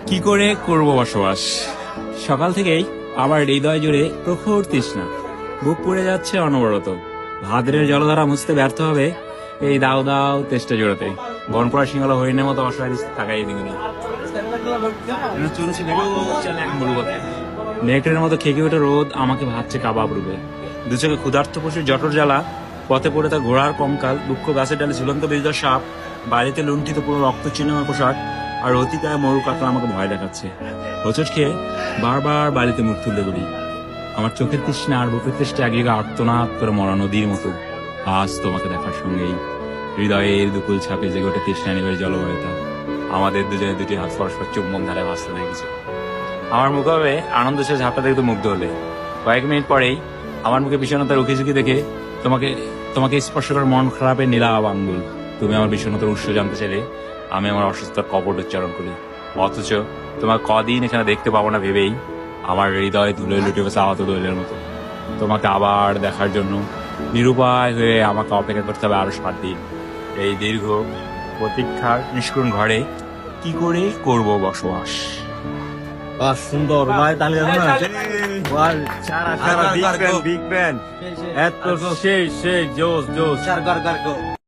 কি করে করব বসবাস? সকাল থেকেই আমার হৃদয় জুড়ে প্রখর তৃষ্ণা, বুক পুড়ে যাচ্ছে অনবরত। ভাদ্রের জলধারা মুছতে ব্যর্থ হবে এই দাও দাও তেষ্টা জোড়াতে। বনপড়া সিংহলা হরিণের মতো অসহায় তাকাই দিগুনি নেকড়ের মতো খেকে ওঠে রোদ আমাকে ভাবছে কাবাব রূপে। দু চোখে ক্ষুধার্ত পশুর জটর জ্বালা, পথে পড়ে তার ঘোড়ার কঙ্কাল, দুঃখ গাছের ডালে ঝুলন্ত বিজয় সাপ, বাড়িতে লুণ্ঠিত পুরো রক্ত চিহ্ন পোশাক, আর অতিকায় মরু কাতলা আমাকে ভয় দেখাচ্ছে। হোঁচট খেয়ে বারবার বাড়িতে মুখ তুলতে বলি। আমার চোখের তৃষ্ণা আর বুকের তৃষ্ণা একদিকে আর্তনাদ করে মরা নদীর মতো। আজ তোমাকে দেখার সঙ্গেই হৃদয়ের দুকুল ছাপে যে গোটে তৃষ্ণা নিবের জলবায়ুতা আমাদের দুজনে দুটি হাত পরস্পর চুম্বন ধারে ভাসতে দেখেছে। আমার মুখে আনন্দ সে ঝাপটা দেখতে মুগ্ধ হলে। কয়েক মিনিট পরেই আমার মুখে বিষণ্ণতার উকিঝুঁকি দেখে তোমাকে তোমাকে স্পর্শ করার মন খারাপের নীলাভ আঙ্গুল। তুমি আমার বিষণ্ণতার উৎস জানতে চাইলে আমি আমার অসুস্থতার কপট উচ্চারণ করি। অথচ তোমার কদিন এখানে দেখতে পাবো না ভেবেই আমার হৃদয় ধুলোয় লুটে বসে আহত দৈলের মতো। তোমাকে আবার দেখার জন্য নিরুপায় হয়ে আমাকে অপেক্ষা করতে হবে আরো 7 দিন। এই দীর্ঘ প্রতীক্ষার নিষ্করুণ ঘরে কি করে করব বসবাস? সুন্দর ভাই, তাহলে সারা বিগ ব্যান এত সেই জোস জোস।